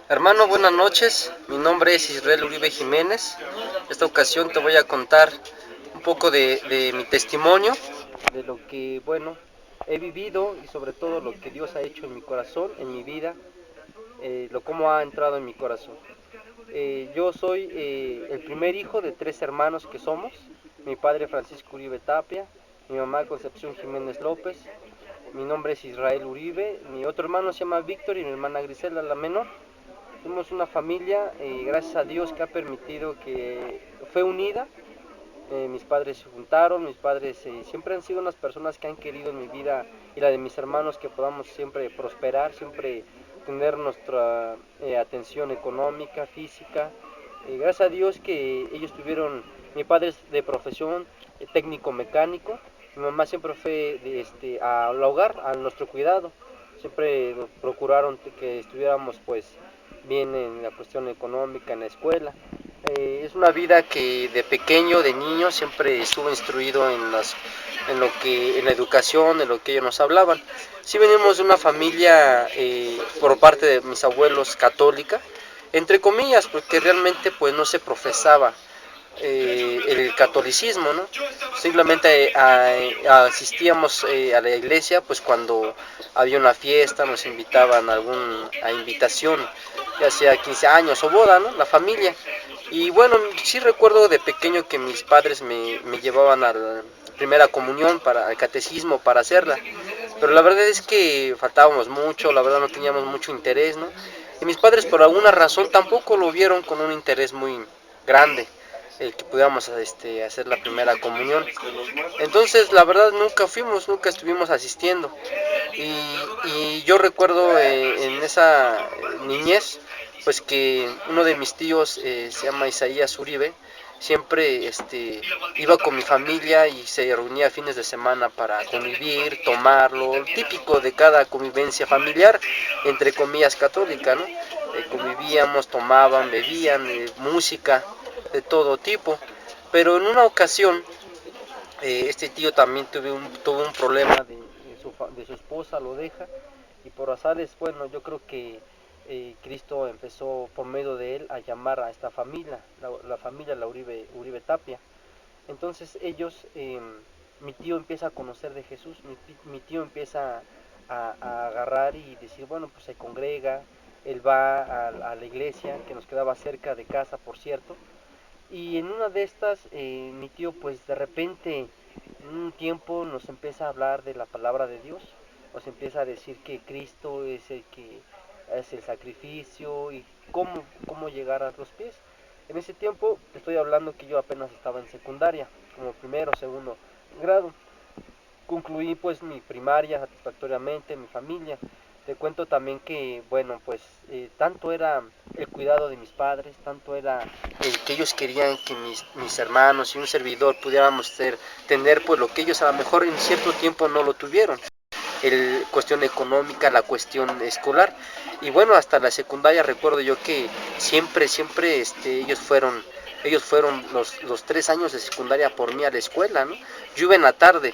Hermano, buenas noches. Mi nombre es Israel Uribe Jiménez. Esta ocasión te voy a contar un poco de mi testimonio, de lo que, bueno, he vivido y sobre todo lo que Dios ha hecho en mi corazón, en mi vida, lo cómo ha entrado en mi corazón. Yo soy el primer hijo de 3 hermanos que somos. Mi padre Francisco Uribe Tapia, mi mamá Concepción Jiménez López, mi nombre es Israel Uribe, mi otro hermano se llama Víctor y mi hermana Grisela, la menor. Somos una familia, gracias a Dios, que ha permitido que fue unida. Mis padres se juntaron, mis padres siempre han sido unas personas que han querido en mi vida y la de mis hermanos que podamos siempre prosperar, siempre tener nuestra atención económica, física. Gracias a Dios que ellos tuvieron, mi padre es de profesión técnico mecánico, mi mamá siempre fue al hogar, a nuestro cuidado, siempre nos procuraron que estuviéramos pues bien en la cuestión económica, en la escuela. Es una vida que de pequeño, de niño, siempre estuve instruido en la educación, en lo que ellos nos hablaban. Sí venimos de una familia por parte de mis abuelos católica, entre comillas, porque realmente pues no se profesaba el catolicismo, ¿no? Simplemente asistíamos a la iglesia pues cuando había una fiesta, nos invitaban a invitación, ya sea 15 años o boda, ¿no? La familia. Y bueno, sí recuerdo de pequeño que mis padres me llevaban a la primera comunión, al catecismo, para hacerla. Pero la verdad es que faltábamos mucho, la verdad no teníamos mucho interés, ¿no? Y mis padres por alguna razón tampoco lo vieron con un interés muy grande el que pudiéramos hacer la primera comunión. Entonces la verdad nunca fuimos, nunca estuvimos asistiendo. Y yo recuerdo en esa niñez, pues que uno de mis tíos se llama Isaías Uribe, siempre iba con mi familia y se reunía fines de semana para convivir, tomar, lo típico de cada convivencia familiar, entre comillas católica, ¿no? Convivíamos, tomaban, bebían, música de todo tipo. Pero en una ocasión, este tío también tuvo un problema de su esposa, lo deja, y por azares, bueno, yo creo que Cristo empezó por medio de él a llamar a esta familia, la familia la Uribe Tapia. Entonces mi tío empieza a conocer de Jesús, mi tío empieza a agarrar y decir, bueno, pues se congrega, él va a la iglesia, que nos quedaba cerca de casa, por cierto, y en una de estas, mi tío pues de repente, en un tiempo nos empieza a hablar de la palabra de Dios, nos empieza a decir que Cristo es el que es el sacrificio y cómo llegar a los pies. En ese tiempo, estoy hablando que yo apenas estaba en secundaria, como primero o segundo grado. Concluí pues mi primaria satisfactoriamente, mi familia. Te cuento también que, bueno, pues tanto era el cuidado de mis padres, tanto era el que ellos querían que mis hermanos y un servidor pudiéramos tener pues lo que ellos a lo mejor en cierto tiempo no lo tuvieron. Cuestión económica, la cuestión escolar. Y bueno, hasta la secundaria recuerdo yo que siempre ellos fueron los 3 años de secundaria por mí a la escuela, ¿no? Yo iba en la tarde,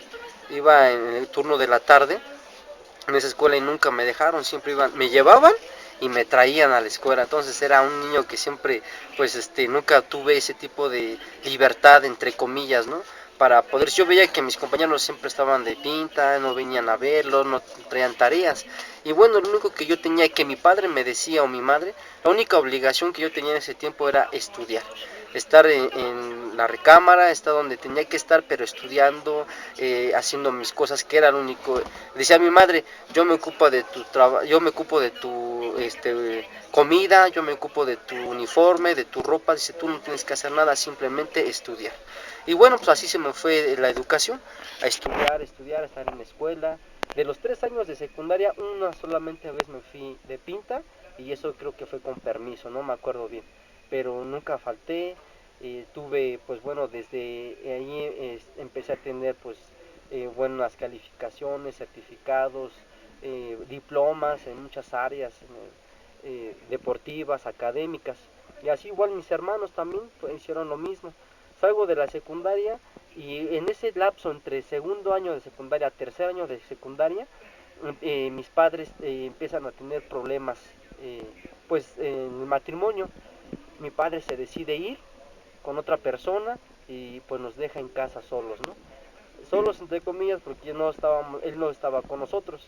iba en el turno de la tarde en esa escuela y nunca me dejaron, siempre me llevaban y me traían a la escuela. Entonces era un niño que siempre pues nunca tuve ese tipo de libertad entre comillas, ¿no? Para poder, yo veía que mis compañeros siempre estaban de pinta, no venían a verlo, no traían tareas. Y bueno, lo único que yo tenía, que mi padre me decía o mi madre, la única obligación que yo tenía en ese tiempo era estudiar, estar en la recámara, estar donde tenía que estar, pero estudiando, haciendo mis cosas, que era lo único. Decía mi madre, yo me ocupo de tu trabajo, yo me ocupo de tu comida, yo me ocupo de tu uniforme, de tu ropa. Dice, tú no tienes que hacer nada, simplemente estudiar. Y bueno, pues así se me fue la educación, a estudiar, a estar en la escuela. De los 3 años de secundaria, una solamente vez me fui de pinta, y eso creo que fue con permiso, no me acuerdo bien, pero nunca falté. Tuve pues bueno, desde ahí empecé a tener pues buenas calificaciones, certificados, diplomas en muchas áreas deportivas, académicas, y así igual mis hermanos también pues, hicieron lo mismo. Salgo de la secundaria y en ese lapso entre segundo año de secundaria, tercer año de secundaria, mis padres empiezan a tener problemas pues en el matrimonio. Mi padre se decide ir con otra persona y pues nos deja en casa solos, ¿no? Solos entre comillas porque no estábamos, él no estaba con nosotros,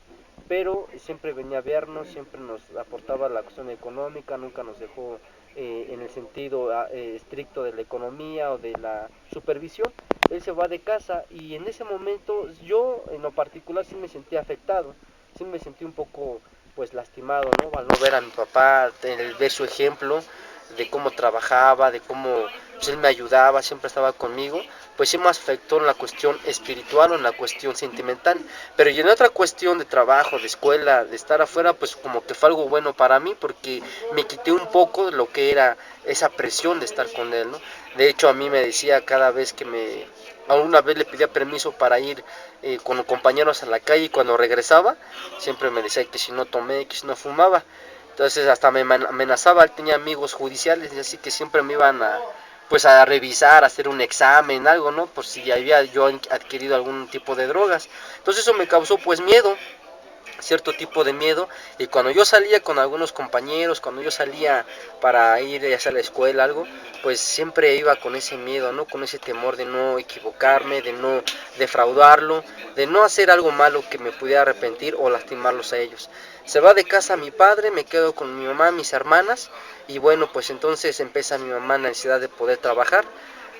pero siempre venía a vernos, siempre nos aportaba la cuestión económica, nunca nos dejó en el sentido estricto de la economía o de la supervisión. Él se va de casa y en ese momento yo en lo particular sí me sentí afectado, sí me sentí un poco pues lastimado, ¿no? Al no ver a mi papá, ver su ejemplo de cómo trabajaba, de cómo pues, él me ayudaba, siempre estaba conmigo, pues sí me afectó en la cuestión espiritual o en la cuestión sentimental. Pero y en otra cuestión de trabajo, de escuela, de estar afuera, pues como que fue algo bueno para mí porque me quité un poco de lo que era esa presión de estar con él, ¿no? De hecho a mí me decía cada vez que alguna vez le pedía permiso para ir con compañeros a la calle y cuando regresaba siempre me decía que si no tomé, que si no fumaba. Entonces hasta me amenazaba, él tenía amigos judiciales y así que siempre me iban a pues a revisar, a hacer un examen, algo, ¿no? Por si había yo adquirido algún tipo de drogas. Entonces eso me causó pues miedo, cierto tipo de miedo, y cuando yo salía con algunos compañeros, cuando yo salía para ir hacia la escuela, algo, pues siempre iba con ese miedo, ¿no? Con ese temor de no equivocarme, de no defraudarlo, de no hacer algo malo que me pudiera arrepentir o lastimarlos a ellos. Se va de casa mi padre, me quedo con mi mamá, mis hermanas, y bueno, pues entonces empieza mi mamá la necesidad de poder trabajar,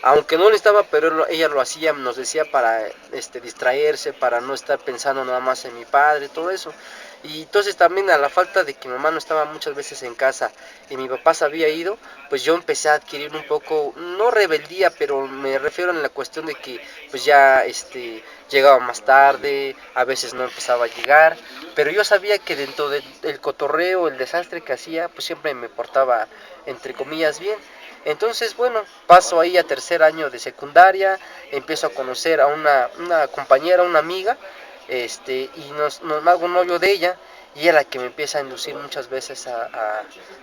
aunque no lo estaba, pero ella lo hacía, nos decía para distraerse, para no estar pensando nada más en mi padre, todo eso. Y entonces también a la falta de que mi mamá no estaba muchas veces en casa y mi papá se había ido, pues yo empecé a adquirir un poco, no rebeldía, pero me refiero en la cuestión de que pues ya llegaba más tarde, a veces no empezaba a llegar, pero yo sabía que dentro del cotorreo, el desastre que hacía, pues siempre me portaba entre comillas bien. Entonces, bueno, paso ahí a tercer año de secundaria, empiezo a conocer a una compañera, una amiga, y nos hago novio de ella, y ella la que me empieza a inducir muchas veces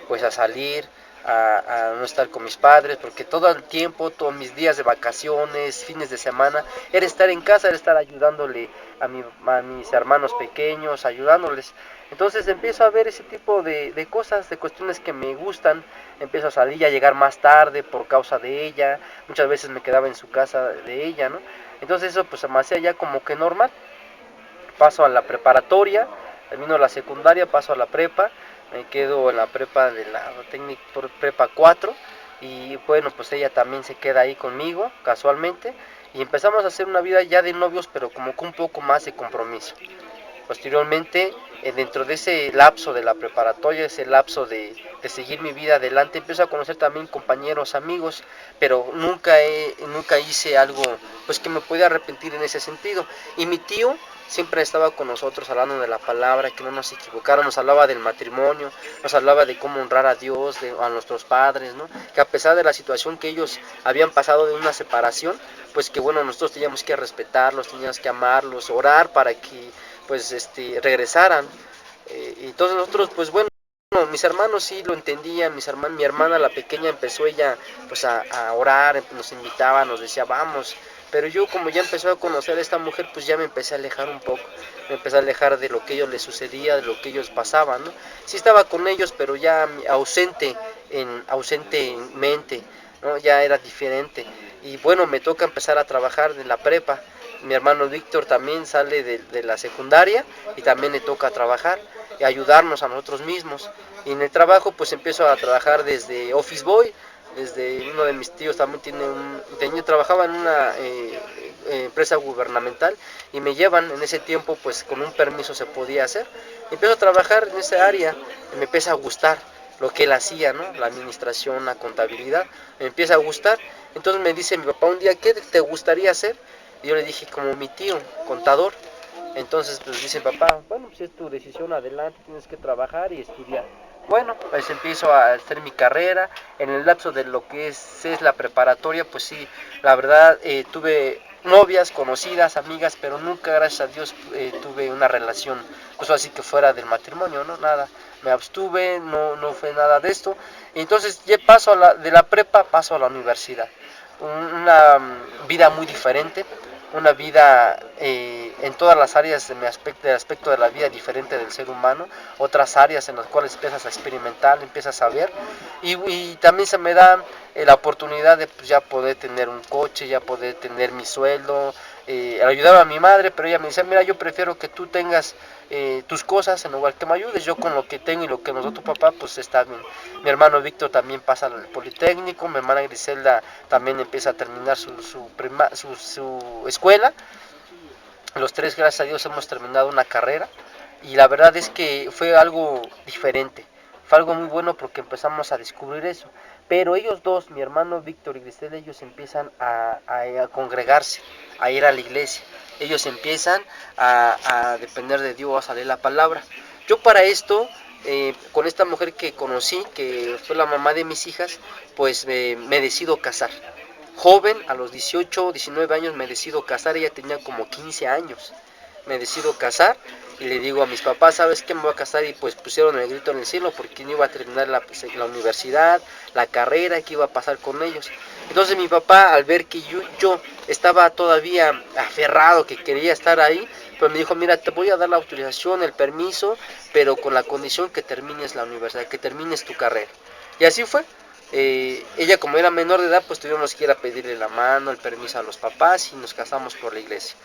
pues a salir, a no estar con mis padres, porque todo el tiempo, todos mis días de vacaciones, fines de semana, era estar en casa, era estar ayudándole a mis hermanos pequeños, ayudándoles. Entonces empiezo a ver ese tipo de cosas, de cuestiones que me gustan, empiezo a salir, a llegar más tarde por causa de ella, muchas veces me quedaba en su casa de ella, ¿no? Entonces eso pues se me hacía ya como que normal. Paso a la preparatoria, termino la secundaria, paso a la prepa, me quedo en la prepa de la técnica prepa 4 y bueno, pues ella también se queda ahí conmigo casualmente y empezamos a hacer una vida ya de novios pero como que un poco más de compromiso. Posteriormente, dentro de ese lapso de la preparatoria, ese lapso de seguir mi vida adelante, empiezo a conocer también compañeros, amigos, pero nunca hice algo pues que me pudiera arrepentir en ese sentido. Y mi tío siempre estaba con nosotros hablando de la palabra, que no nos equivocara, nos hablaba del matrimonio, nos hablaba de cómo honrar a Dios, a nuestros padres, ¿no? Que a pesar de la situación que ellos habían pasado de una separación, pues que bueno, nosotros teníamos que respetarlos, teníamos que amarlos, orar para que pues regresaran. Y entonces nosotros pues bueno, mis hermanos sí lo entendían, mi hermana la pequeña empezó ella pues a orar, nos invitaba, nos decía vamos, pero yo como ya empezó a conocer a esta mujer pues ya me empecé a alejar un poco, me empecé a alejar de lo que a ellos les sucedía, de lo que ellos pasaban, ¿no? Sí estaba con ellos pero ya ausente en mente, ¿no? Ya era diferente y bueno me toca empezar a trabajar en la prepa. Mi hermano Víctor también sale de la secundaria y también le toca trabajar y ayudarnos a nosotros mismos. Y en el trabajo pues empiezo a trabajar desde Office Boy, desde uno de mis tíos también trabajaba en una empresa gubernamental y me llevan en ese tiempo pues con un permiso se podía hacer. Empiezo a trabajar en esa área y me empieza a gustar lo que él hacía, ¿no? La administración, la contabilidad, me empieza a gustar. Entonces me dice mi papá un día, ¿qué te gustaría hacer? Y yo le dije, como mi tío, contador. Entonces pues dice papá, bueno, pues es tu decisión, adelante, tienes que trabajar y estudiar. Bueno, pues empiezo a hacer mi carrera, en el lapso de lo que es la preparatoria, pues sí, la verdad tuve novias, conocidas, amigas, pero nunca, gracias a Dios, tuve una relación, pues así que fuera del matrimonio, ¿no? Nada, me abstuve, no fue nada de esto. Y entonces ya de la prepa paso a la universidad, una vida muy diferente, una vida en todas las áreas de del aspecto de la vida diferente del ser humano, otras áreas en las cuales empiezas a experimentar, empiezas a ver, y también se me da la oportunidad de pues, ya poder tener un coche, ya poder tener mi sueldo, ayudaba a mi madre, pero ella me decía, mira, yo prefiero que tú tengas tus cosas en lugar que me ayudes, yo con lo que tengo y lo que nos da tu papá, pues está bien. Mi hermano Víctor también pasa al Politécnico, mi hermana Griselda también empieza a terminar su escuela, los tres gracias a Dios hemos terminado una carrera, y la verdad es que fue algo diferente, fue algo muy bueno porque empezamos a descubrir eso, pero ellos dos, mi hermano Víctor y Griselda, ellos empiezan a congregarse, a ir a la iglesia, ellos empiezan a depender de Dios, a leer la palabra. Yo para esto, con esta mujer que conocí, que fue la mamá de mis hijas, pues me decido casar. Joven, a los 18, 19 años me decido casar, ella tenía como 15 años. Me decido casar y le digo a mis papás, ¿sabes qué? Me voy a casar, y pues pusieron el grito en el cielo porque no iba a terminar la universidad, la carrera, que iba a pasar con ellos. Entonces mi papá, al ver que yo estaba todavía aferrado, que quería estar ahí, pues me dijo, mira, te voy a dar la autorización, el permiso, pero con la condición que termines la universidad, que termines tu carrera. Y así fue. Ella, como era menor de edad, pues tuvimos que ir a pedirle la mano, el permiso a los papás, y nos casamos por la iglesia.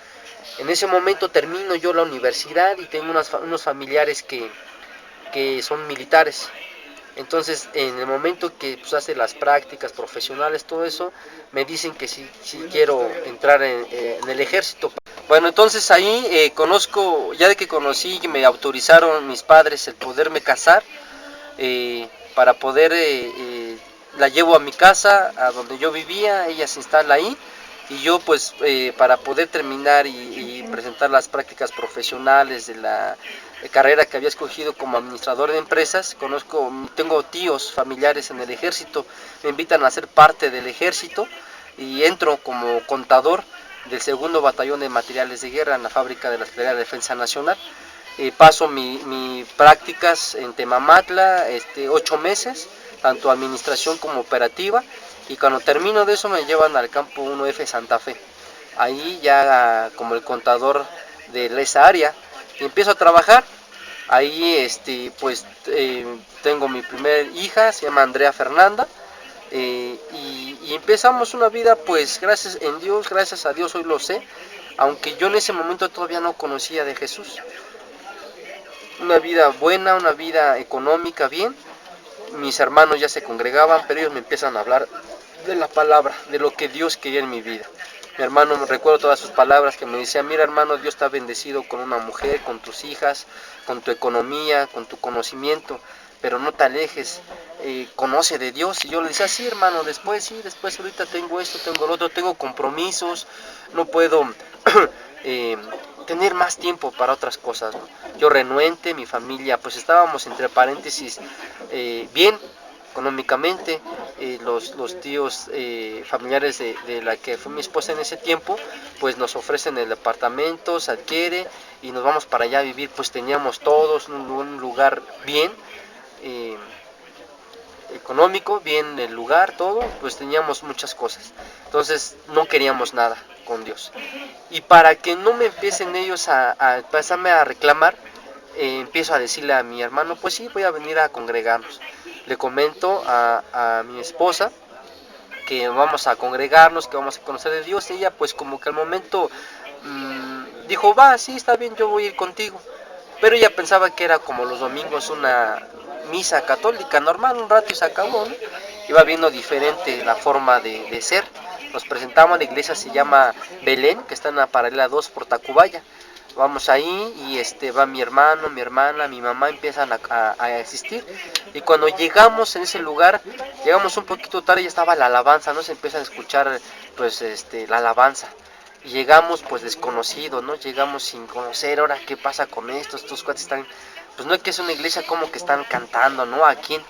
En ese momento termino yo la universidad y tengo unos familiares que son militares. Entonces, en el momento que pues, hace las prácticas profesionales, todo eso, me dicen que si quiero entrar en el ejército. Bueno, entonces ahí conozco, ya de que conocí y me autorizaron mis padres el poderme casar, para poder, la llevo a mi casa, a donde yo vivía, ella se instala ahí, y yo pues para poder terminar y presentar las prácticas profesionales de la carrera que había escogido como administrador de empresas, tengo tíos familiares en el ejército, me invitan a ser parte del ejército y entro como contador del segundo batallón de materiales de guerra en la fábrica de la Secretaría de Defensa Nacional. Paso mi prácticas en Temamatla, 8 meses, tanto administración como operativa, y cuando termino de eso me llevan al campo 1F Santa Fe, ahí ya como el contador de esa área, y empiezo a trabajar. Ahí pues tengo mi primer hija, se llama Andrea Fernanda, y empezamos una vida, pues gracias en Dios, gracias a Dios hoy lo sé, aunque yo en ese momento todavía no conocía de Jesús. Una vida buena, una vida económica bien. Mis hermanos ya se congregaban, pero ellos me empiezan a hablar de la palabra, de lo que Dios quería en mi vida. Mi hermano, me recuerdo todas sus palabras, que me decía, mira hermano, Dios está bendecido con una mujer, con tus hijas, con tu economía, con tu conocimiento, pero no te alejes, conoce de Dios. Y yo le decía, sí hermano, después ahorita tengo esto, tengo lo otro, tengo compromisos, no puedo eh, tener más tiempo para otras cosas, ¿no? Yo renuente, mi familia, pues estábamos entre paréntesis bien económicamente, los tíos familiares de la que fue mi esposa en ese tiempo, pues nos ofrecen el departamento, se adquiere y nos vamos para allá a vivir, pues teníamos todos un lugar bien, eh, económico, bien el lugar, todo, pues teníamos muchas cosas. Entonces no queríamos nada con Dios. Y para que no me empiecen ellos a empezarme a reclamar, empiezo a decirle a mi hermano, pues sí, voy a venir a congregarnos. Le comento a mi esposa que vamos a congregarnos, que vamos a conocer de Dios. Ella pues como que al momento dijo, va, sí, está bien, yo voy a ir contigo. Pero ella pensaba que era como los domingos una misa católica normal, un rato y se acabó, ¿no? Iba viendo diferente la forma de ser. Nos presentamos, la iglesia se llama Belén, que está en la paralela 2 por Tacubaya. Vamos ahí y va mi hermano, mi hermana, mi mamá, empiezan a asistir. Y cuando llegamos en ese lugar, llegamos un poquito tarde y estaba la alabanza, ¿no? Se empieza a escuchar pues la alabanza. Y llegamos pues desconocidos, ¿no? Llegamos sin conocer, ahora qué pasa con estos cuates están, pues no es que es una iglesia como que están cantando, ¿no? ¿A quién?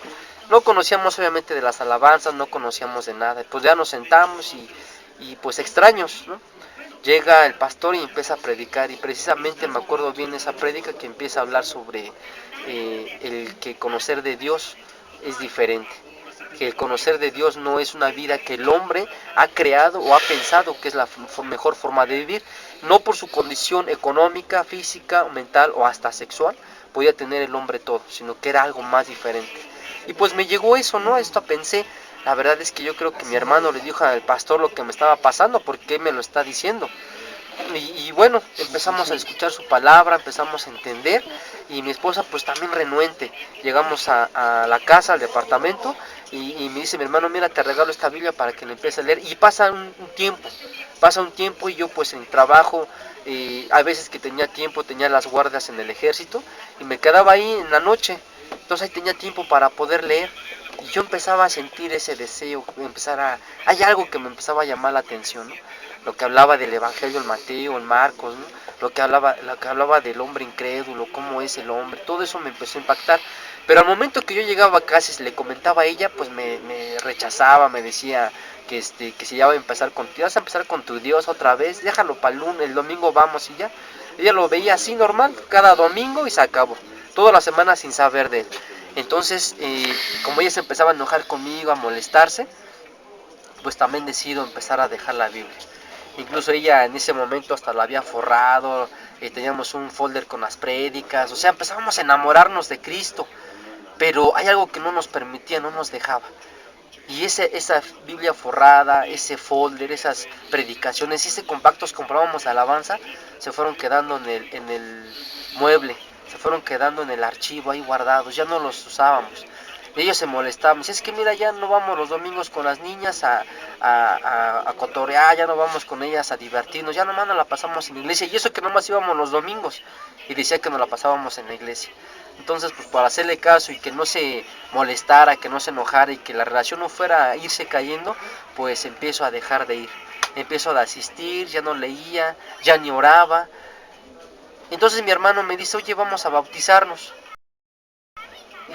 No conocíamos obviamente de las alabanzas, no conocíamos de nada. Pues ya nos sentamos y pues extraños, ¿no? Llega el pastor y empieza a predicar, y precisamente me acuerdo bien esa prédica que empieza a hablar sobre el que conocer de Dios es diferente. que el conocer de Dios no es una vida que el hombre ha creado o ha pensado que es la mejor forma de vivir, no por su condición económica, física, mental o hasta sexual, podía tener el hombre todo, sino que era algo más diferente. Y pues me llegó eso, ¿no? Esto pensé, la verdad es que yo creo que mi hermano le dijo al pastor lo que me estaba pasando, porque me lo está diciendo. Y bueno, empezamos a escuchar su palabra, empezamos a entender, y mi esposa pues también renuente. Llegamos a la casa, al departamento, y me dice mi hermano, mira, te regalo esta Biblia para que la empieces a leer. Y pasa un tiempo y yo pues en trabajo, a veces que tenía tiempo, tenía las guardias en el ejército, y me quedaba ahí en la noche, entonces ahí tenía tiempo para poder leer. Y yo empezaba a sentir ese deseo, hay algo que me empezaba a llamar la atención, ¿no? Lo que hablaba del Evangelio en Mateo, en Marcos, ¿no? Lo que hablaba del hombre incrédulo, cómo es el hombre, todo eso me empezó a impactar. Pero al momento que yo llegaba a casa y le comentaba a ella, pues me rechazaba, me decía que si ya va a empezar vas a empezar con tu Dios otra vez, déjalo para el lunes, el domingo vamos y ya. Ella lo veía así normal, cada domingo y se acabó, toda la semana sin saber de él. Entonces, como ella se empezaba a enojar conmigo, a molestarse, pues también decido empezar a dejar la Biblia. Incluso ella en ese momento hasta la había forrado, teníamos un folder con las prédicas, o sea, empezábamos a enamorarnos de Cristo, pero hay algo que no nos permitía, no nos dejaba. Y esa Biblia forrada, ese folder, esas predicaciones, ese compactos comprábamos de alabanza, se fueron quedando en el mueble, se fueron quedando en el archivo ahí guardados, ya no los usábamos. Y ellos se molestaban, es que mira, ya no vamos los domingos con las niñas a cotorear, ya no vamos con ellas a divertirnos, ya nomás nos la pasamos en la iglesia, y eso que nomás íbamos los domingos, y decía que nos la pasábamos en la iglesia. Entonces, pues para hacerle caso y que no se molestara, que no se enojara y que la relación no fuera a irse cayendo, pues empiezo a dejar de ir. Empiezo a asistir, ya no leía, ya ni oraba. Entonces mi hermano me dice, oye, vamos a bautizarnos.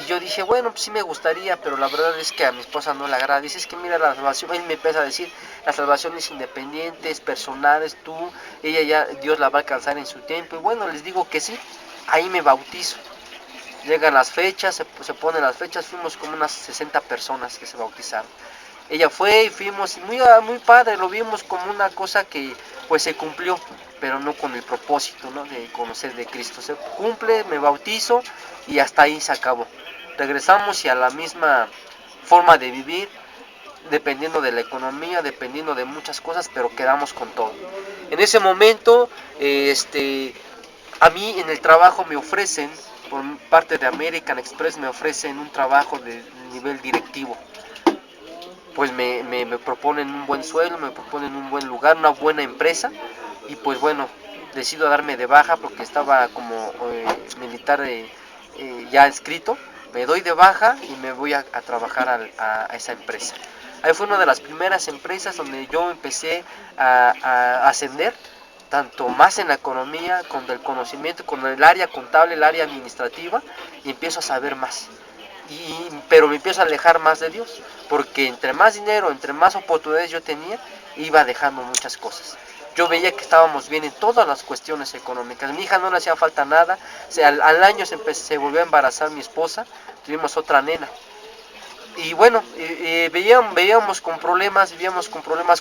Y yo dije, bueno, pues sí me gustaría, pero la verdad es que a mi esposa no le agrada. Dice, es que mira, la salvación, él me empieza a decir, la salvación es independiente, es personal, es tú, ella ya, Dios la va a alcanzar en su tiempo. Y bueno, les digo que sí, ahí me bautizo. Llegan las fechas, se ponen las fechas, fuimos como unas 60 personas que se bautizaron. Ella fue y fuimos, muy padre, lo vimos como una cosa que pues se cumplió, pero no con el propósito, ¿no?, de conocer de Cristo. Se cumple, me bautizo y hasta ahí se acabó. Regresamos y a la misma forma de vivir, dependiendo de la economía, dependiendo de muchas cosas, pero quedamos con todo. En ese momento, a mí en el trabajo me ofrecen, por parte de American Express, me ofrecen un trabajo de nivel directivo. Pues me proponen un buen sueldo, me proponen un buen lugar, una buena empresa, y pues bueno, decido darme de baja porque estaba como militar ya inscrito. Me doy de baja y me voy a trabajar a esa empresa. Ahí fue una de las primeras empresas donde yo empecé a ascender, tanto más en la economía, con el conocimiento, con el área contable, el área administrativa, y empiezo a saber más. Pero me empiezo a alejar más de Dios, porque entre más dinero, entre más oportunidades yo tenía, iba dejando muchas cosas. Yo veía que estábamos bien en todas las cuestiones económicas. Mi hija no le hacía falta nada. O sea, al año se volvió a embarazar mi esposa, tuvimos otra nena. Y bueno, vivíamos con problemas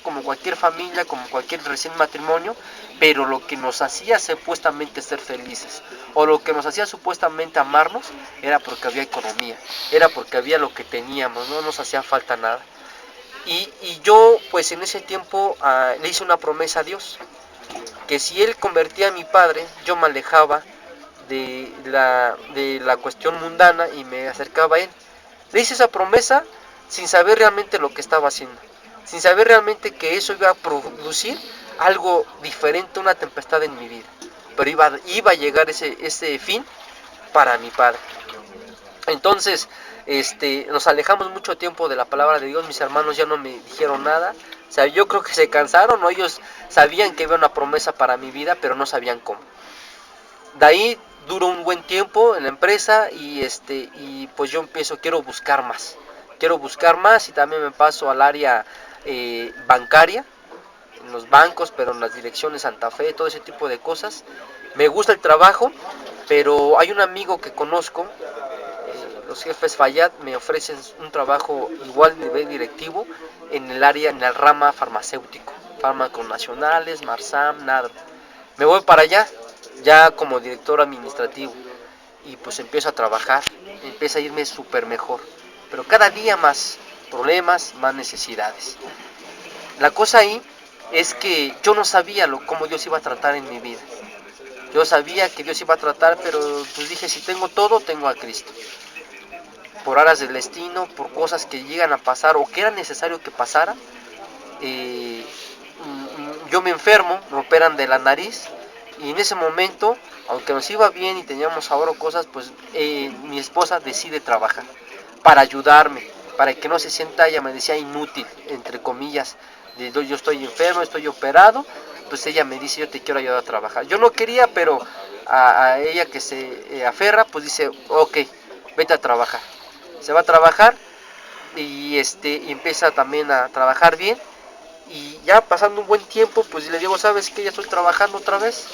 como cualquier familia, como cualquier recién matrimonio, pero lo que nos hacía supuestamente ser felices, o lo que nos hacía supuestamente amarnos, era porque había economía, era porque había lo que teníamos, no nos hacía falta nada. Y yo pues en ese tiempo le hice una promesa a Dios, que si Él convertía a mi padre, yo me alejaba de la cuestión mundana y me acercaba a Él. Le hice esa promesa sin saber realmente lo que estaba haciendo, sin saber realmente que eso iba a producir algo diferente, una tempestad en mi vida. Pero iba a llegar ese fin para mi padre. Entonces, nos alejamos mucho tiempo de la palabra de Dios. Mis hermanos ya no me dijeron nada. O sea, yo creo que se cansaron, ¿no? Ellos sabían que había una promesa para mi vida, pero no sabían cómo. De ahí duró un buen tiempo en la empresa y pues yo quiero buscar más y también me paso al área bancaria, en los bancos, pero en las direcciones Santa Fe, todo ese tipo de cosas. Me gusta el trabajo, pero hay un amigo que conozco, los jefes Fayad me ofrecen un trabajo igual de nivel directivo en el área, en la rama farmacéutico, fármacos nacionales, Marsam, NADRO. Me voy para allá, ya como director administrativo, y pues empiezo a trabajar, empieza a irme súper mejor, pero cada día más problemas, más necesidades. La cosa ahí es que yo no sabía cómo Dios iba a tratar en mi vida. Yo sabía que Dios iba a tratar, pero pues dije, si tengo todo, tengo a Cristo. Por aras del destino, por cosas que llegan a pasar o que era necesario que pasara, eh, yo me enfermo, me operan de la nariz, y en ese momento, aunque nos iba bien y teníamos ahora cosas, pues mi esposa decide trabajar para ayudarme, para que no se sienta, ella me decía, inútil, entre comillas, de yo estoy enfermo, estoy operado, pues ella me dice, yo te quiero ayudar a trabajar. Yo no quería, pero a ella que se aferra, pues dice, ok, vete a trabajar. Se va a trabajar y empieza también a trabajar bien, y ya pasando un buen tiempo, pues le digo, ¿sabes qué? Ya estoy trabajando otra vez,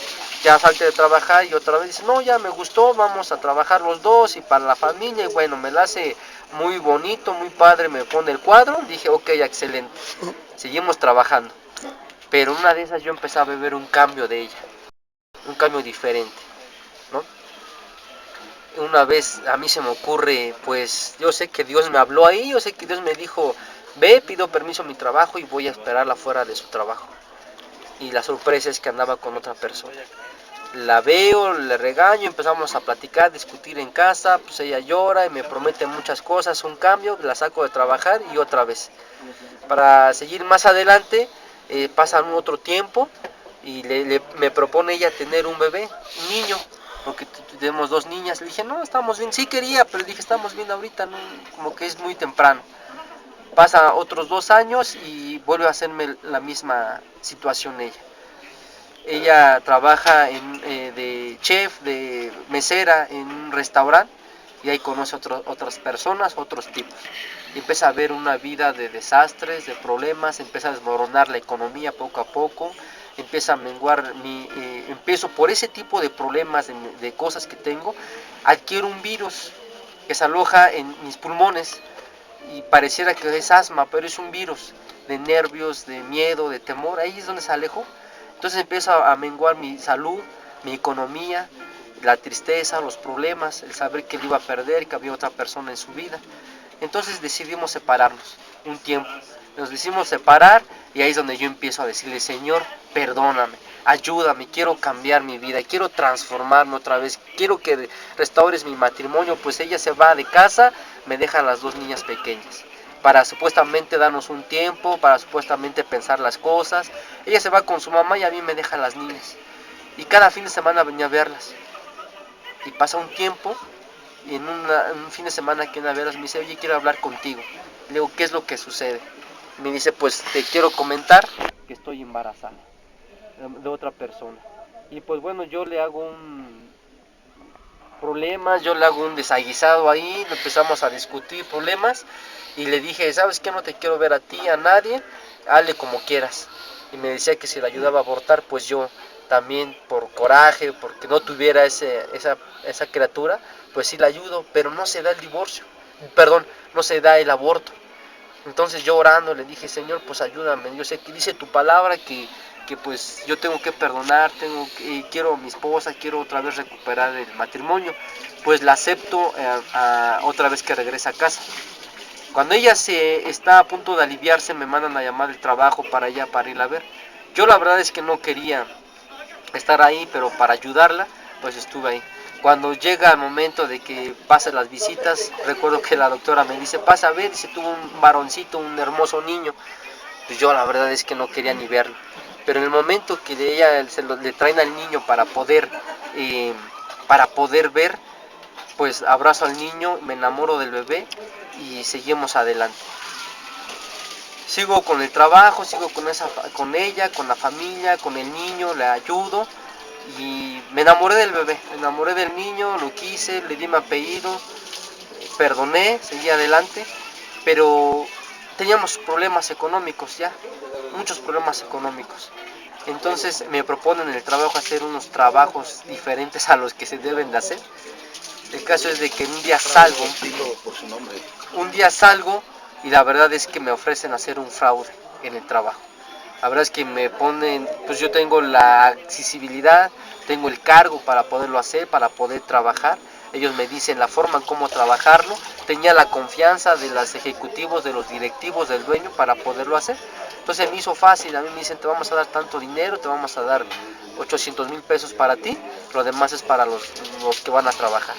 ya salte de trabajar, y otra vez dice, no, ya me gustó, vamos a trabajar los dos y para la familia, y bueno, me la hace muy bonito, muy padre, me pone el cuadro, dije, ok, excelente, seguimos trabajando, pero una de esas yo empezaba a ver un cambio de ella, un cambio diferente, ¿no? Una vez a mí se me ocurre, pues yo sé que Dios me habló ahí, yo sé que Dios me dijo, ve, pido permiso a mi trabajo y voy a esperarla fuera de su trabajo. Y la sorpresa es que andaba con otra persona. La veo, le regaño, empezamos a platicar, discutir en casa, pues ella llora y me promete muchas cosas, un cambio, la saco de trabajar y otra vez. Para seguir más adelante, pasa otro tiempo y me propone ella tener un bebé, un niño, porque tenemos dos niñas. Le dije, no, estamos bien, sí quería, pero dije, estamos bien ahorita, no, como que es muy temprano. Pasa otros 2 años y vuelve a hacerme la misma situación ella. Ella trabaja de chef, de mesera en un restaurante, y ahí conoce otras personas, otros tipos. Y empieza a ver una vida de desastres, de problemas, empieza a desmoronar la economía poco a poco, empieza a menguar empiezo por ese tipo de problemas, de cosas que tengo, adquiero un virus que se aloja en mis pulmones, y pareciera que es asma, pero es un virus de nervios, de miedo, de temor, ahí es donde se alejó. Entonces empieza a menguar mi salud, mi economía, la tristeza, los problemas, el saber que lo iba a perder, que había otra persona en su vida. Entonces decidimos separarnos un tiempo. Nos decidimos separar, y ahí es donde yo empiezo a decirle, Señor, perdóname, ayúdame, quiero cambiar mi vida, quiero transformarme otra vez, quiero que restaures mi matrimonio. Pues ella se va de casa, me deja a las dos niñas pequeñas, para supuestamente darnos un tiempo, para supuestamente pensar las cosas. Ella se va con su mamá y a mí me deja a las niñas. Y cada fin de semana venía a verlas. Y pasa un tiempo, y en un fin de semana que viene a verlas me dice, oye, quiero hablar contigo. Le digo, ¿qué es lo que sucede? Me dice, pues te quiero comentar que estoy embarazada de otra persona. Y pues bueno, yo le hago un problemas, yo le hago un desaguisado ahí, empezamos a discutir problemas, y le dije, ¿sabes qué? No te quiero ver a ti, a nadie, hazle como quieras. Y me decía que si le ayudaba a abortar, pues yo también, por coraje, porque no tuviera esa criatura, pues sí la ayudo, pero no se da el divorcio, perdón, no se da el aborto. Entonces yo orando le dije, Señor, pues ayúdame, yo sé que dice tu palabra que pues yo tengo que perdonar, quiero a mi esposa, quiero otra vez recuperar el matrimonio. Pues la acepto otra vez que regresa a casa. Cuando ella se está a punto de aliviarse, me mandan a llamar del trabajo para allá, para irla a ver. Yo la verdad es que no quería estar ahí, pero para ayudarla, pues estuve ahí. Cuando llega el momento de que pasen las visitas, recuerdo que la doctora me dice, pasa a ver, dice, tuvo un varoncito, un hermoso niño. Pues yo la verdad es que no quería ni verlo. Pero en el momento que ella le traen al niño para poder ver, pues abrazo al niño, me enamoro del bebé y seguimos adelante. Sigo con el trabajo, sigo con ella, con la familia, con el niño, le ayudo, y me enamoré del bebé, me enamoré del niño, lo quise, le di mi apellido, perdoné, seguí adelante, pero teníamos problemas económicos ya, muchos problemas económicos. Entonces me proponen en el trabajo hacer unos trabajos diferentes a los que se deben de hacer, El caso es de que un día salgo y la verdad es que me ofrecen hacer un fraude en el trabajo. La verdad es que me ponen, pues yo tengo la accesibilidad, tengo el cargo para poderlo hacer, para poder trabajar. Ellos me dicen la forma en cómo trabajarlo. Tenía la confianza de los ejecutivos, de los directivos, del dueño para poderlo hacer. Entonces me hizo fácil, a mí me dicen te vamos a dar tanto dinero, te vamos a dar 800,000 pesos para ti, lo demás es para los que van a trabajar.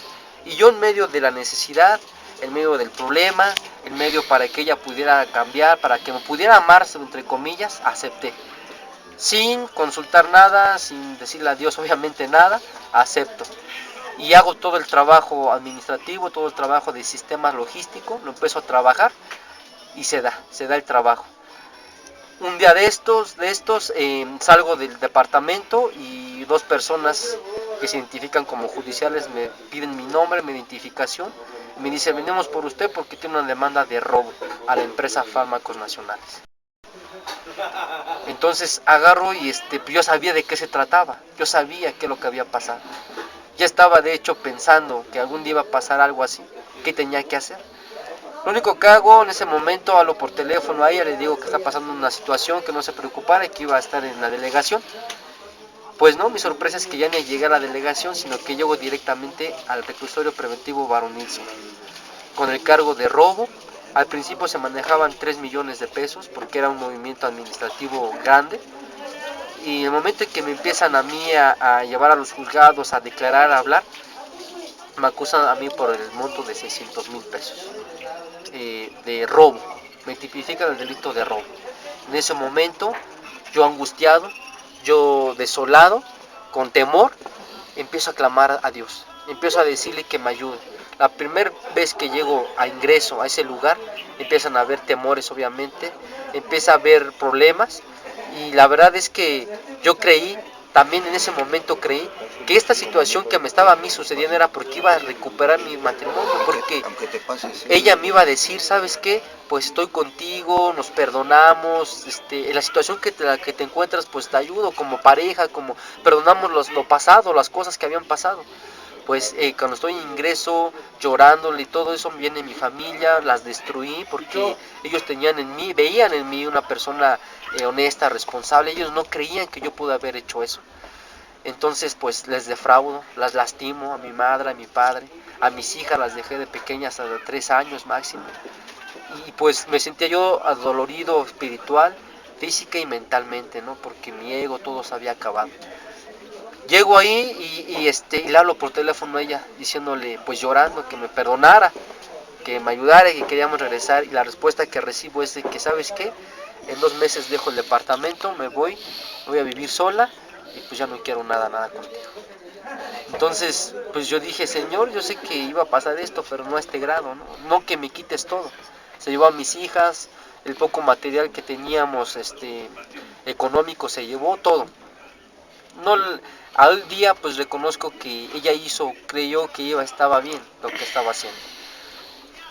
Y yo en medio de la necesidad, en medio del problema, en medio para que ella pudiera cambiar, para que me pudiera amar, entre comillas, acepté. Sin consultar nada, sin decirle a Dios obviamente nada, acepto. Y hago todo el trabajo administrativo, todo el trabajo de sistema logístico, lo empiezo a trabajar y se da el trabajo. Un día de estos salgo del departamento y dos personas que se identifican como judiciales me piden mi nombre, mi identificación, y me dicen venimos por usted porque tiene una demanda de robo a la empresa Fármacos Nacionales. Entonces agarro y yo sabía de qué se trataba, yo sabía qué es lo que había pasado. Ya estaba de hecho pensando que algún día iba a pasar algo así, qué tenía que hacer. Lo único que hago en ese momento, hablo por teléfono a ella, le digo que está pasando una situación, que no se preocupara y que iba a estar en la delegación. Pues no, mi sorpresa es que ya ni llegué a la delegación, sino que llego directamente al reclusorio preventivo Baronilson, con el cargo de robo. Al principio se manejaban 3 millones de pesos, porque era un movimiento administrativo grande. Y en el momento en que me empiezan a mí a llevar a los juzgados, a declarar, a hablar, me acusan a mí por el monto de 600,000 pesos. De robo, me tipifican el delito de robo. En ese momento, yo angustiado, yo desolado, con temor, empiezo a clamar a Dios, empiezo a decirle que me ayude. La primera vez que llego a ingreso a ese lugar, empiezan a haber temores obviamente, empieza a haber problemas y la verdad es que yo creí, también en ese momento creí, que esta situación que me estaba a mí sucediendo era porque iba a recuperar mi matrimonio, porque ella me iba a decir, ¿sabes qué? Pues estoy contigo, nos perdonamos, en la situación la que te encuentras, pues te ayudo como pareja, como perdonamos lo pasado, las cosas que habían pasado. Pues cuando estoy en ingreso, llorándole y todo eso, viene mi familia, las destruí porque ellos tenían en mí, veían en mí una persona honesta, responsable, ellos no creían que yo pude haber hecho eso. Entonces pues les defraudo, las lastimo a mi madre, a mi padre, a mis hijas las dejé de pequeñas hasta de 3 años máximo. Y pues me sentía yo adolorido espiritual, física y mentalmente, ¿no? Porque mi ego todo se había acabado. Llego ahí y le hablo por teléfono a ella, diciéndole, pues llorando, que me perdonara, que me ayudara y que queríamos regresar. Y la respuesta que recibo es de que, ¿sabes qué? En 2 meses dejo el departamento, me voy a vivir sola y pues ya no quiero nada contigo. Entonces, pues yo dije, Señor, yo sé que iba a pasar esto, pero no a este grado, ¿no? No que me quites todo. Se llevó a mis hijas, el poco material que teníamos económico se llevó todo. No, al día pues reconozco que ella creyó que estaba bien lo que estaba haciendo.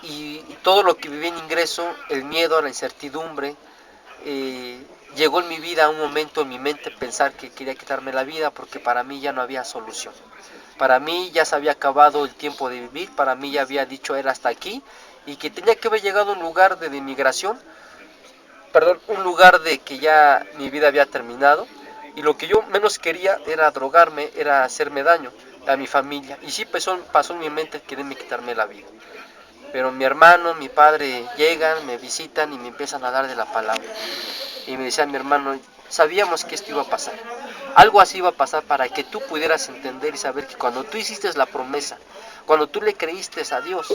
Y todo lo que viví en ingreso, el miedo, la incertidumbre, llegó en mi vida un momento en mi mente pensar que quería quitarme la vida porque para mí ya no había solución. Para mí ya se había acabado el tiempo de vivir, para mí ya había dicho era hasta aquí y que tenía que haber llegado a un lugar de migración, un lugar de que ya mi vida había terminado y lo que yo menos quería era drogarme, era hacerme daño a mi familia. Y sí pasó en mi mente quererme quitarme la vida. Pero mi hermano, mi padre llegan, me visitan y me empiezan a dar de la palabra. Y me decía mi hermano, sabíamos que esto iba a pasar. Algo así iba a pasar para que tú pudieras entender y saber que cuando tú hiciste la promesa, cuando tú le creíste a Dios,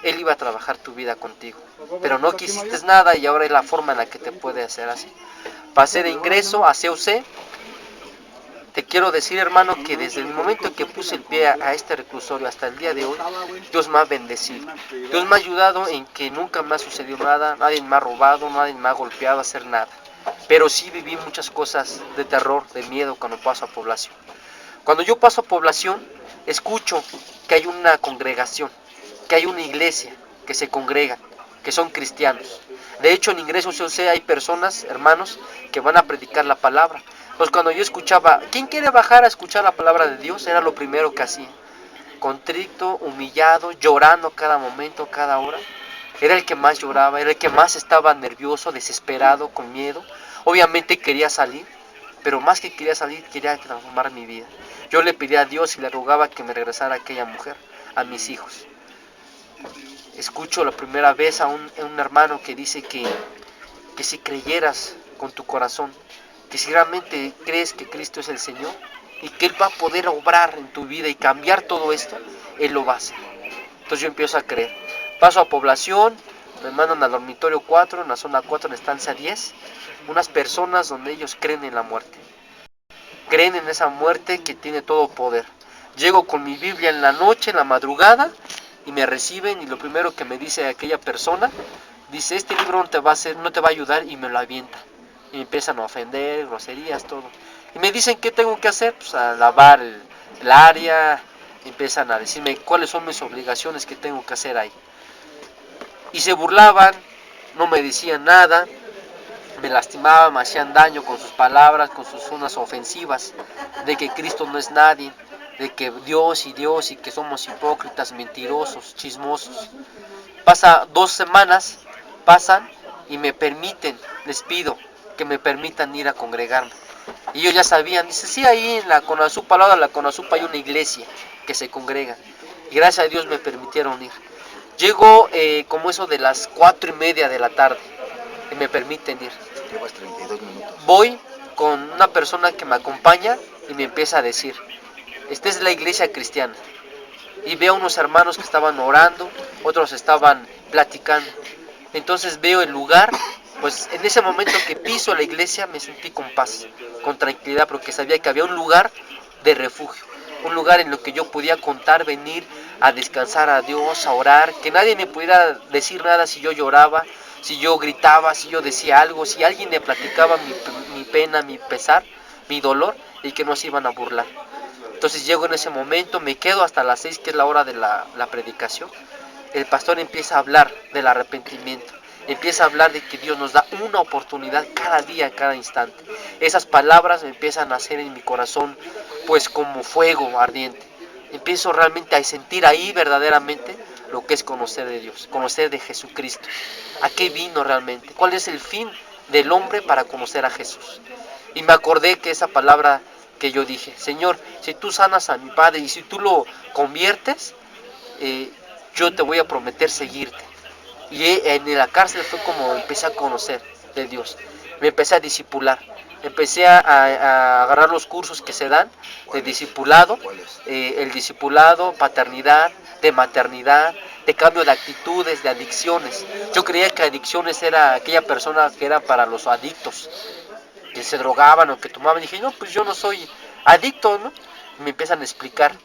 Él iba a trabajar tu vida contigo. Pero no quisiste nada y ahora es la forma en la que te puede hacer así. Pasé de ingreso a CUC. Te quiero decir, hermano, que desde el momento en que puse el pie a este reclusorio hasta el día de hoy, Dios me ha bendecido. Dios me ha ayudado en que nunca me ha sucedido nada, nadie me ha robado, nadie me ha golpeado a hacer nada. Pero sí viví muchas cosas de terror, de miedo cuando paso a población. Cuando yo paso a población, escucho que hay una congregación, que hay una iglesia, que se congrega, que son cristianos. De hecho, en ingreso COC hay personas, hermanos, que van a predicar la palabra. Pues cuando yo escuchaba, ¿quién quiere bajar a escuchar la palabra de Dios? Era lo primero que hacía. contrito, humillado, llorando cada momento, cada hora. Era el que más lloraba, era el que más estaba nervioso, desesperado, con miedo. Obviamente quería salir, pero más que quería salir, quería transformar mi vida. Yo le pedí a Dios y le rogaba que me regresara a aquella mujer, a mis hijos. Escucho la primera vez a un hermano que dice que si creyeras con tu corazón, que si realmente crees que Cristo es el Señor y que Él va a poder obrar en tu vida y cambiar todo esto, Él lo va a hacer. Entonces yo empiezo a creer. Paso a población, me mandan al dormitorio 4, en la zona 4, en la estancia 10, unas personas donde ellos creen en la muerte. Creen en esa muerte que tiene todo poder. Llego con mi Biblia en la noche, en la madrugada, y me reciben y lo primero que me dice aquella persona, dice, este libro no te va a hacer, no te va a ayudar, y me lo avienta. Y me empiezan a ofender, groserías, todo. Y me dicen, ¿qué tengo que hacer? Pues a lavar el área, empiezan a decirme cuáles son mis obligaciones que tengo que hacer ahí. Y se burlaban, no me decían nada, me lastimaban, me hacían daño con sus palabras, con sus zonas ofensivas, de que Cristo no es nadie, de que Dios y que somos hipócritas, mentirosos, chismosos. Pasa 2 semanas, pasan y me permiten, les pido que me permitan ir a congregarme. Y ellos ya sabían, dice, sí, ahí en la Conasupa, al lado de la Conasupa hay una iglesia que se congrega. Y gracias a Dios me permitieron ir. Llego como eso de las 4:30 de la tarde y me permiten ir. Llevas 32 minutos. Voy con una persona que me acompaña y me empieza a decir, esta es la iglesia cristiana. Y veo unos hermanos que estaban orando, otros estaban platicando. Entonces veo el lugar, pues en ese momento que piso la iglesia me sentí con paz, con tranquilidad, porque sabía que había un lugar de refugio, un lugar en lo que yo podía contar, venir a descansar a Dios, a orar, que nadie me pudiera decir nada si yo lloraba, si yo gritaba, si yo decía algo, si alguien me platicaba mi pena, mi pesar, mi dolor, y que no se iban a burlar. Entonces llego en ese momento, me quedo hasta las 6, que es la hora de la predicación. El pastor empieza a hablar del arrepentimiento, empieza a hablar de que Dios nos da una oportunidad cada día, cada instante. Esas palabras me empiezan a hacer en mi corazón pues como fuego ardiente. Empiezo realmente a sentir ahí verdaderamente lo que es conocer de Dios, conocer de Jesucristo. ¿A qué vino realmente? ¿Cuál es el fin del hombre para conocer a Jesús? Y me acordé que esa palabra que yo dije, Señor, si tú sanas a mi padre y si tú lo conviertes, yo te voy a prometer seguirte. Y en la cárcel fue como empecé a conocer de Dios. Me empecé a discipular. Empecé a agarrar los cursos que se dan de discipulado, el discipulado, paternidad, de maternidad, de cambio de actitudes, de adicciones. Yo creía que adicciones era aquella persona que era para los adictos, que se drogaban o que tomaban. Y dije, no, pues yo no soy adicto, ¿no? Y me empiezan a explicar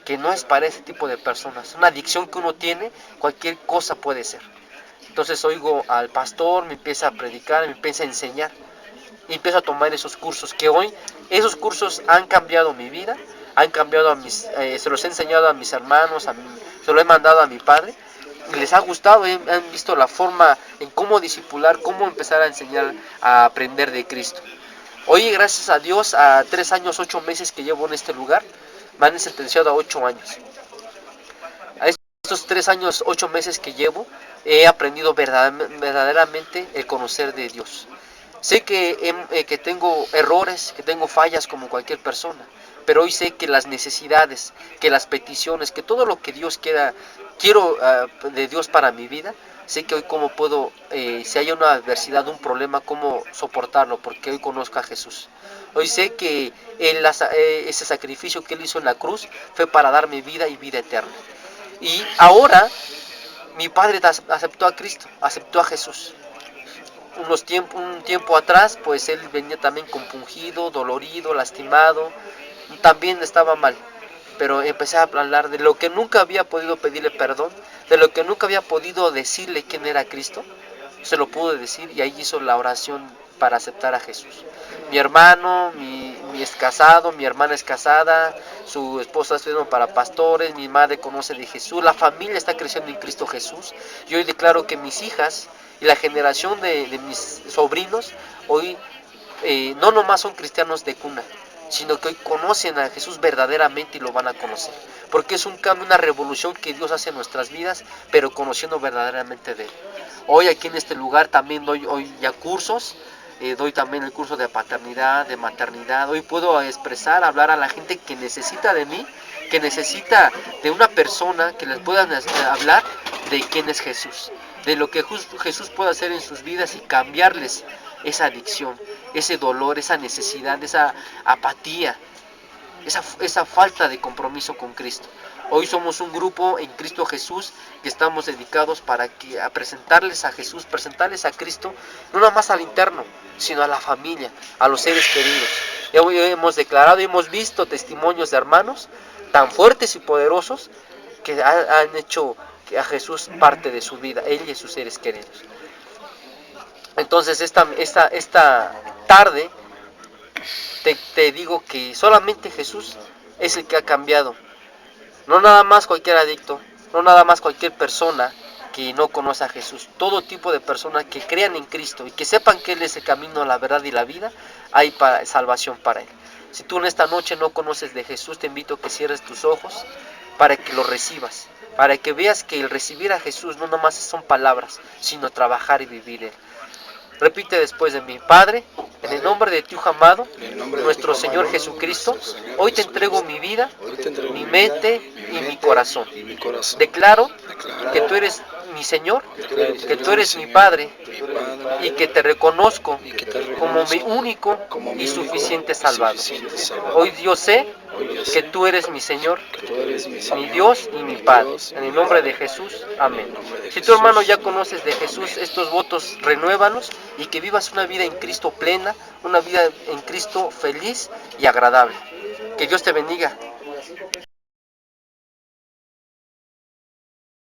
que no es para ese tipo de personas. Una adicción que uno tiene, cualquier cosa puede ser. Entonces oigo al pastor, me empieza a predicar, me empieza a enseñar. Y empiezo a tomar esos cursos que hoy, esos cursos han cambiado mi vida, han cambiado a se los he enseñado a mis hermanos, se lo he mandado a mi padre. Y les ha gustado, han visto la forma en cómo discipular, cómo empezar a enseñar a aprender de Cristo. Hoy, gracias a Dios, a 3 años, 8 meses que llevo en este lugar, me han sentenciado a 8 años. A estos 3 años, 8 meses que llevo, he aprendido verdaderamente el conocer de Dios. Sé que tengo errores, que tengo fallas como cualquier persona, pero hoy sé que las necesidades, que las peticiones, que todo lo que Dios quiero de Dios para mi vida, sé que hoy cómo puedo, si hay una adversidad, un problema, cómo soportarlo, porque hoy conozco a Jesús. Hoy sé que ese sacrificio que Él hizo en la cruz fue para darme vida y vida eterna. Y ahora mi padre aceptó a Cristo, aceptó a Jesús. Un tiempo atrás, pues él venía también compungido, dolorido, lastimado, también estaba mal. Pero empecé a hablar de lo que nunca había podido pedirle perdón, de lo que nunca había podido decirle quién era Cristo, se lo pude decir y ahí hizo la oración para aceptar a Jesús. Mi hermano, es casado, mi hermana es casada, su esposa está estudiando para pastores, mi madre conoce de Jesús, la familia está creciendo en Cristo Jesús. Y hoy declaro que mis hijas y la generación de mis sobrinos hoy no nomás son cristianos de cuna, sino que hoy conocen a Jesús verdaderamente y lo van a conocer. Porque es un cambio, una revolución que Dios hace en nuestras vidas, pero conociendo verdaderamente de Él. Hoy aquí en este lugar también doy hoy ya cursos, doy también el curso de paternidad, de maternidad. Hoy puedo expresar, hablar a la gente que necesita de mí, que necesita de una persona que les pueda hablar de quién es Jesús, de lo que Jesús puede hacer en sus vidas y cambiarles esa adicción, ese dolor, esa necesidad, esa apatía, esa falta de compromiso con Cristo. Hoy somos un grupo en Cristo Jesús que estamos dedicados a presentarles a Jesús, presentarles a Cristo, no nada más al interno, sino a la familia, a los seres queridos. Hoy hemos declarado y hemos visto testimonios de hermanos tan fuertes y poderosos que han hecho a Jesús parte de su vida, Él y sus seres queridos. Entonces esta tarde te digo que solamente Jesús es el que ha cambiado. No nada más cualquier adicto, no nada más cualquier persona que no conoce a Jesús. Todo tipo de personas que crean en Cristo y que sepan que Él es el camino, la verdad y la vida, hay salvación para Él. Si tú en esta noche no conoces de Jesús, te invito a que cierres tus ojos para que lo recibas, para que veas que el recibir a Jesús no nada más son palabras, sino trabajar y vivir Él. Repite después de mí: Padre, en el nombre de tu Hijo amado, nuestro Señor Jesucristo, hoy te entrego mi vida, mi mente y mi corazón. Declaro que tú eres mi Señor, que tú eres mi Padre y que te reconozco como mi único y suficiente Salvador. Hoy Dios sé que tú eres mi Señor, mi Dios y mi Padre. En el nombre de Jesús, amén. Si tu hermano ya conoces de Jesús, estos votos renuévalos y que vivas una vida en Cristo plena, una vida en Cristo feliz y agradable. Que Dios te bendiga.